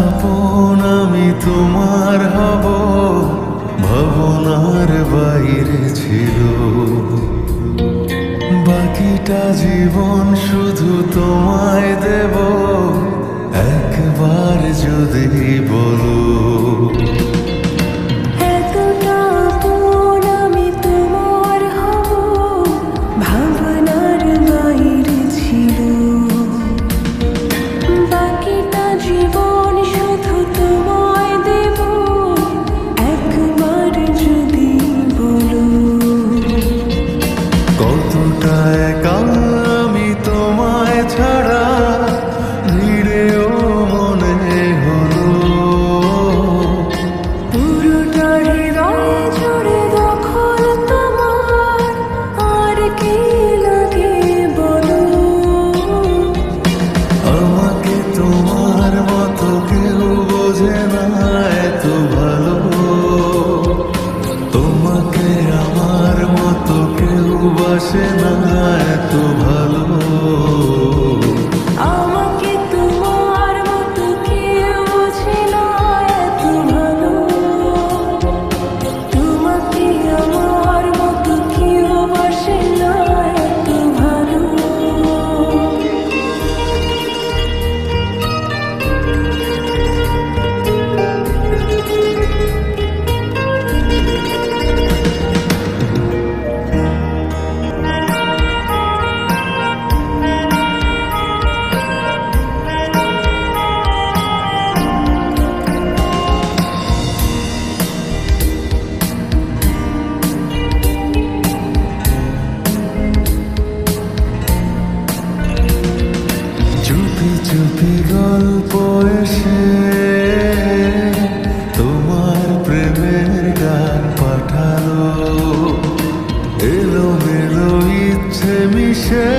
আপন আমি তোমার হব, ভাবনার বাইরে ছিল। বাকিটা জীবন শুধু তোমায় দেব, একবার যদি বলো। বাসে না এত ভালো, আমাকে তোমার মতো কেউ বোঝে না এত ভালো। তোমাকে আমার মতো কেউ বাসে না এত ভালো। চুপি চুপি গল্প এসে তোমার প্রেমের গান পাঠালো, এলোমেলো ইচ্ছে মিশে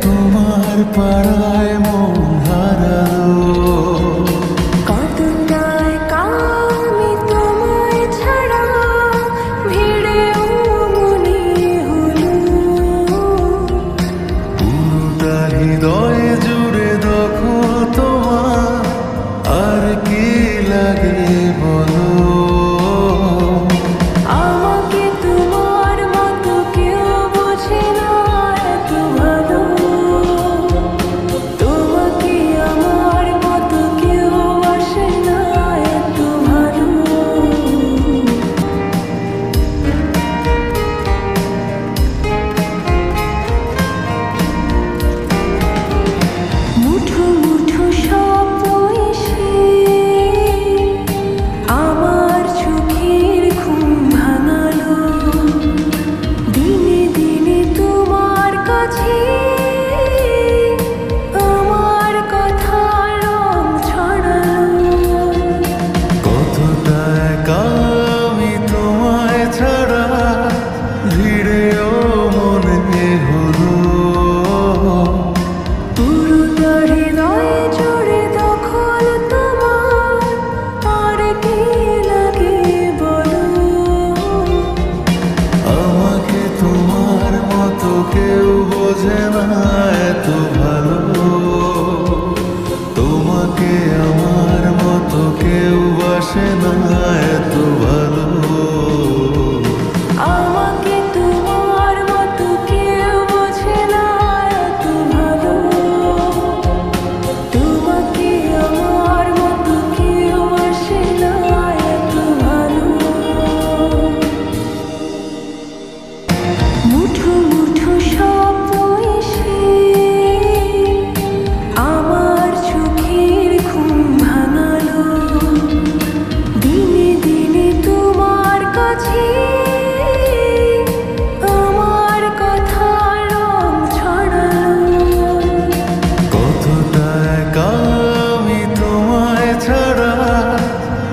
তোমার পাড়ায় মন হারালো। হৃদয়ে জুড়ে দখল তোমার, আর কি লাগে বলো। আমাকে তোমার মতো কেউ বোঝে না এত ভালো। তোমাকে আমার মতো কেউ বাসে না এত ভালো। মুঠো মুঠো স্বপ্ন এসে আমার চোখের ঘুম ভাঙালো। দিনে দিনে তোমার কাছে আমার কথা রং ছড়ালো। কতটা একা আমি তোমায় ছাড়া, ভিড়েও মনে হলো। পুরোটা হৃদয়ে জুড়ে দখল তোমার, আর কি লাগে বলো। আমাকে তোমার মতো কেউ বোঝে না এত ভালো, তোমাকে আমার মতো কেউ বাসে না এত ভালো। আমাকে তোমার মতো কেউ বোঝে না এত ভালো। তোমাকে আমার মতো কেউ বাসে না এত ভালো। মুঠো মুঠো স্বপ্ন এসে আমার চোখের ঘুম ভাঙালো। দিনে দিনে তোমার কাছে আমার কথা রং ছড়ালো। কতটা একা আমি তোমায় ছাড়া,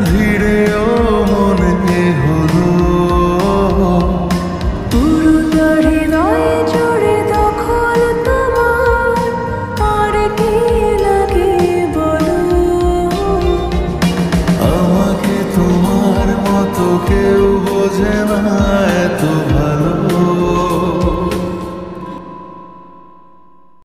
ভিড়েও মনে হলো। পুরোটা হৃদয়ে জুড়ে দখল তোমার, আর কি লাগে বলো। আমাকে তোমার মতো কেউ বোঝে না